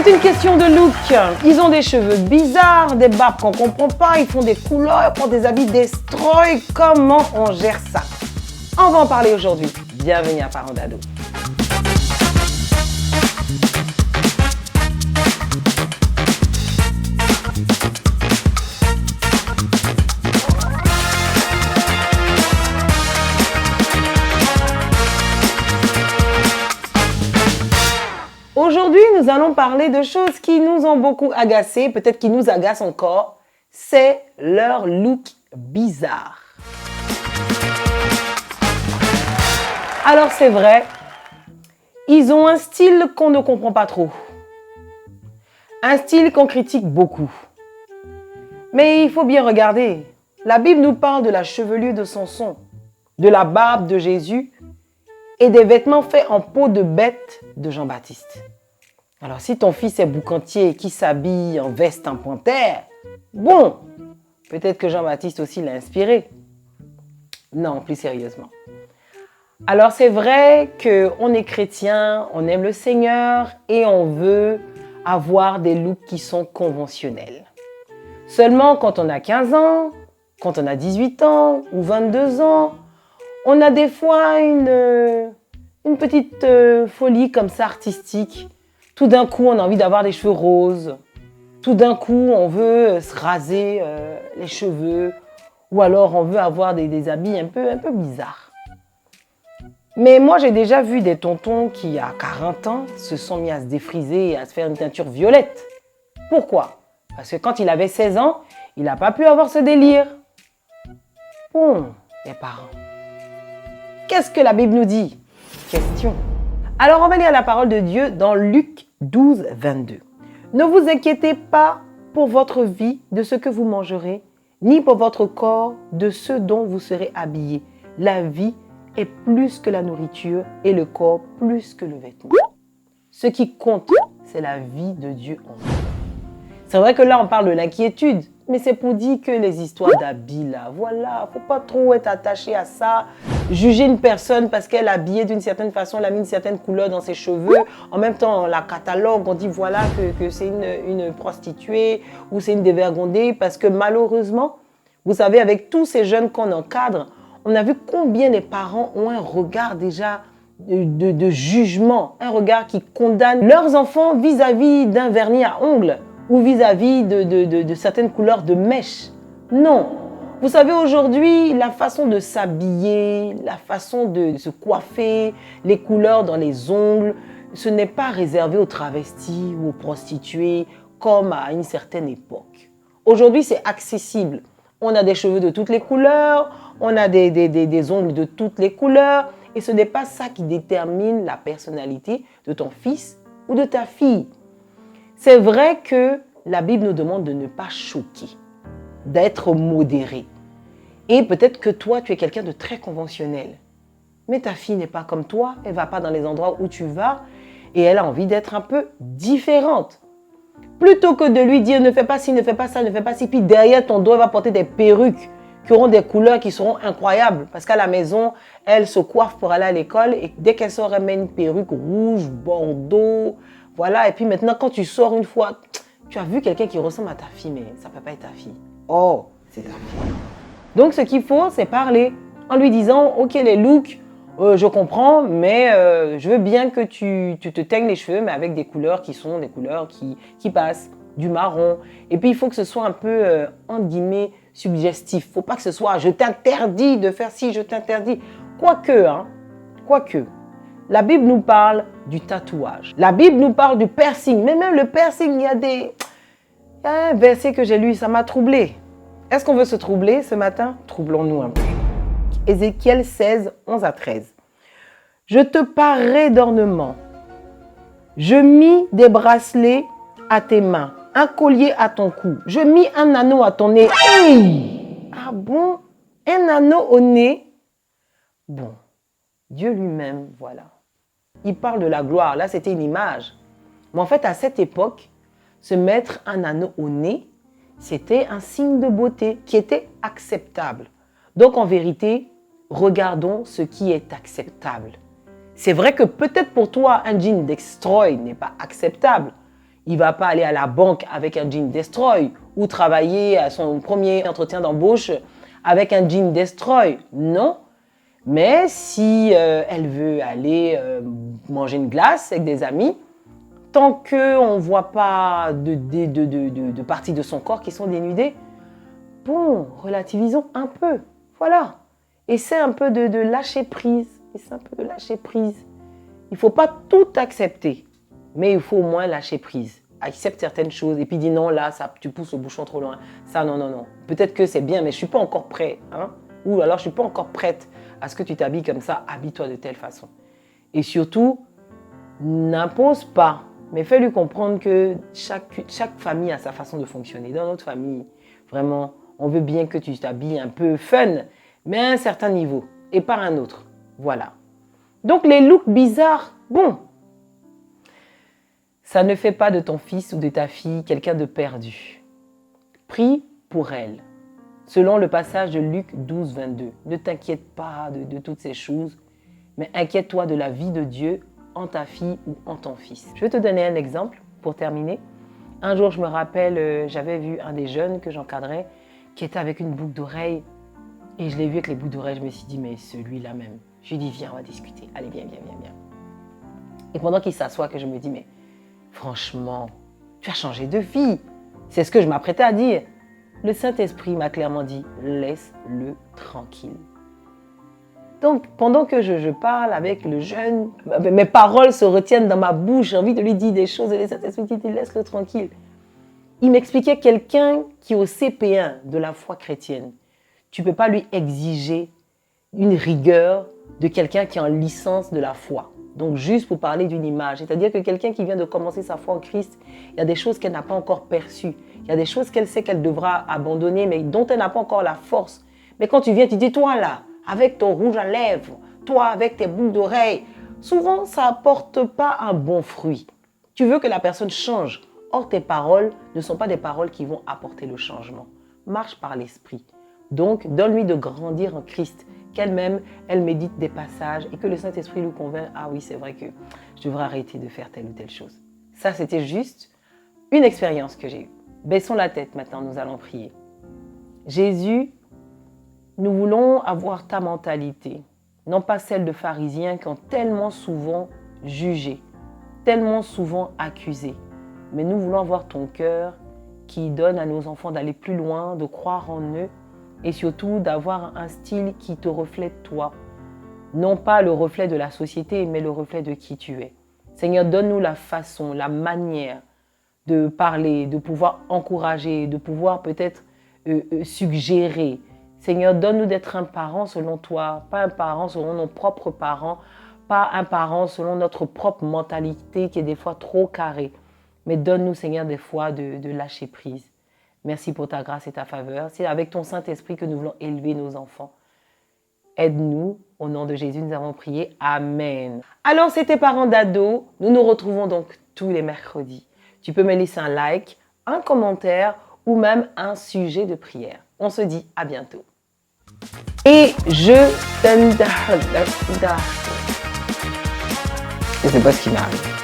C'est une question de look. Ils ont des cheveux bizarres, des barbes qu'on comprend pas, ils font des couleurs, ils portent des habits destroy. Comment on gère ça? On va en parler aujourd'hui. Bienvenue à Parents d'Ados. Aujourd'hui, nous allons parler de choses qui nous ont beaucoup agacés, peut-être qui nous agacent encore. C'est leur look bizarre. Alors c'est vrai, ils ont un style qu'on ne comprend pas trop. Un style qu'on critique beaucoup. Mais il faut bien regarder. La Bible nous parle de la chevelure de Samson, de la barbe de Jésus et des vêtements faits en peau de bête de Jean-Baptiste. Alors si ton fils est boucantier qui s'habille en veste en panthère, bon, peut-être que Jean-Baptiste aussi l'a inspiré. Non, plus sérieusement. Alors c'est vrai qu'on est chrétien, on aime le Seigneur et on veut avoir des looks qui sont conventionnels. Seulement quand on a 15 ans, quand on a 18 ans ou 22 ans, on a des fois une petite folie comme ça artistique. Tout d'un coup, on a envie d'avoir des cheveux roses. Tout d'un coup, on veut se raser les cheveux. Ou alors, on veut avoir des habits un peu bizarres. Mais moi, j'ai déjà vu des tontons qui, à 40 ans, se sont mis à se défriser et à se faire une teinture violette. Pourquoi? Parce que quand il avait 16 ans, il n'a pas pu avoir ce délire. Bon, les parents. Qu'est-ce que la Bible nous dit? Question. Alors, on va lire la parole de Dieu dans Luc 12, 22. Ne vous inquiétez pas pour votre vie de ce que vous mangerez, ni pour votre corps de ce dont vous serez habillés. La vie est plus que la nourriture et le corps plus que le vêtement. Ce qui compte, c'est la vie de Dieu en nous. C'est vrai que là, on parle de l'inquiétude, mais c'est pour dire que les histoires d'habits, là, voilà, faut pas trop être attaché à ça. Juger une personne parce qu'elle est habillée d'une certaine façon, elle a mis une certaine couleur dans ses cheveux. En même temps, on la catalogue, on dit voilà que c'est une prostituée ou c'est une dévergondée parce que malheureusement, vous savez, avec tous ces jeunes qu'on encadre, on a vu combien les parents ont un regard déjà de jugement, un regard qui condamne leurs enfants vis-à-vis d'un vernis à ongles ou vis-à-vis de certaines couleurs de mèches. Non. Vous savez, aujourd'hui, la façon de s'habiller, la façon de se coiffer, les couleurs dans les ongles, ce n'est pas réservé aux travestis ou aux prostituées comme à une certaine époque. Aujourd'hui, c'est accessible. On a des cheveux de toutes les couleurs, on a des ongles de toutes les couleurs et ce n'est pas ça qui détermine la personnalité de ton fils ou de ta fille. C'est vrai que la Bible nous demande de ne pas choquer, d'être modéré. Et peut-être que toi, tu es quelqu'un de très conventionnel. Mais ta fille n'est pas comme toi, elle ne va pas dans les endroits où tu vas et elle a envie d'être un peu différente. Plutôt que de lui dire ne fais pas ci, ne fais pas ça, ne fais pas ci, puis derrière ton dos, elle va porter des perruques qui auront des couleurs qui seront incroyables. Parce qu'à la maison, elle se coiffe pour aller à l'école et dès qu'elle sort, elle met une perruque rouge, bordeaux. Voilà, et puis maintenant, quand tu sors une fois, tu as vu quelqu'un qui ressemble à ta fille, mais ça ne peut pas être ta fille. Oh, c'est ta fille. Donc, ce qu'il faut, c'est parler en lui disant, ok, les looks, je comprends, mais je veux bien que tu te teignes les cheveux, mais avec des couleurs qui sont des couleurs qui passent, du marron. Et puis, il faut que ce soit un peu, entre guillemets, suggestif. Il ne faut pas que ce soit, je t'interdis de faire ci, je t'interdis. Quoique, la Bible nous parle du tatouage. La Bible nous parle du piercing. Mais même le piercing, il y a un verset que j'ai lu, ça m'a troublé. Est-ce qu'on veut se troubler ce matin? Troublons-nous un peu. Ézéchiel 16, 11 à 13. Je te parerai d'ornements. Je mis des bracelets à tes mains, un collier à ton cou. Je mis un anneau à ton nez. Hey! Ah bon? Un anneau au nez? Bon, Dieu lui-même, voilà. Il parle de la gloire. Là, c'était une image. Mais en fait, à cette époque, se mettre un anneau au nez, c'était un signe de beauté qui était acceptable. Donc, en vérité, regardons ce qui est acceptable. C'est vrai que peut-être pour toi, un jean Destroy n'est pas acceptable. Il ne va pas aller à la banque avec un jean destroy ou travailler à son premier entretien d'embauche avec un jean destroy. Non. Mais si elle veut aller manger une glace avec des amis, tant qu'on ne voit pas de parties de son corps qui sont dénudées, bon, relativisons un peu. Voilà. Essaie un peu de lâcher prise. Essaie un peu de lâcher prise. Il ne faut pas tout accepter, mais il faut au moins lâcher prise. Accepte certaines choses et puis dis non, là, ça, tu pousses le bouchon trop loin. Ça, non, non, non. Peut-être que c'est bien, mais je ne suis pas encore prêt. Hein? Ou alors, je ne suis pas encore prête à ce que tu t'habilles comme ça. Habille-toi de telle façon. Et surtout, n'impose pas, mais fais-lui comprendre que chaque famille a sa façon de fonctionner. Dans notre famille, vraiment, on veut bien que tu t'habilles un peu fun, mais à un certain niveau et pas un autre. Voilà. Donc, les looks bizarres, bon, ça ne fait pas de ton fils ou de ta fille quelqu'un de perdu. Prie pour elle. Selon le passage de Luc 12, 22. Ne t'inquiète pas de toutes ces choses, mais inquiète-toi de la vie de Dieu en ta fille ou en ton fils. Je vais te donner un exemple pour terminer. Un jour, je me rappelle, j'avais vu un des jeunes que j'encadrais qui était avec une boucle d'oreille. Et je l'ai vu avec les boucles d'oreille, je me suis dit, mais celui-là même. Je lui ai dit, viens, on va discuter. Allez, viens. Et pendant qu'il s'assoit, que je me dis, mais franchement, tu as changé de vie. C'est ce que je m'apprêtais à dire. Le Saint-Esprit m'a clairement dit, laisse-le tranquille. Donc, pendant que je parle avec le jeune, mes paroles se retiennent dans ma bouche. J'ai envie de lui dire des choses et le Saint-Esprit dit, laisse-le tranquille. Il m'expliquait quelqu'un qui est au CP1 de la foi chrétienne. Tu ne peux pas lui exiger une rigueur de quelqu'un qui est en licence de la foi. Donc, juste pour parler d'une image, c'est-à-dire que quelqu'un qui vient de commencer sa foi en Christ, il y a des choses qu'elle n'a pas encore perçues. Il y a des choses qu'elle sait qu'elle devra abandonner, mais dont elle n'a pas encore la force. Mais quand tu viens, tu dis, toi là, avec ton rouge à lèvres, toi avec tes boucles d'oreilles, souvent, ça n'apporte pas un bon fruit. Tu veux que la personne change. Or, tes paroles ne sont pas des paroles qui vont apporter le changement. Marche par l'esprit. Donc, donne-lui de grandir en Christ, qu'elle-même, elle médite des passages et que le Saint-Esprit lui convainc, ah oui, c'est vrai que je devrais arrêter de faire telle ou telle chose. Ça, c'était juste une expérience que j'ai eue. Baissons la tête maintenant, nous allons prier. Jésus, nous voulons avoir ta mentalité, non pas celle de pharisiens qui ont tellement souvent jugé, tellement souvent accusé, mais nous voulons avoir ton cœur qui donne à nos enfants d'aller plus loin, de croire en eux, et surtout d'avoir un style qui te reflète toi. Non pas le reflet de la société, mais le reflet de qui tu es. Seigneur, donne-nous la façon, la manière de parler, de pouvoir encourager, de pouvoir peut-être suggérer. Seigneur, donne-nous d'être un parent selon toi, pas un parent selon nos propres parents, pas un parent selon notre propre mentalité qui est des fois trop carrée. Mais donne-nous, Seigneur, des fois de lâcher prise. Merci pour ta grâce et ta faveur. C'est avec ton Saint-Esprit que nous voulons élever nos enfants. Aide-nous. Au nom de Jésus, nous avons prié. Amen. Alors, c'était Parents d'Ados. Nous nous retrouvons donc tous les mercredis. Tu peux me laisser un like, un commentaire ou même un sujet de prière. On se dit à bientôt. Et je sais pas ce qui m'arrive.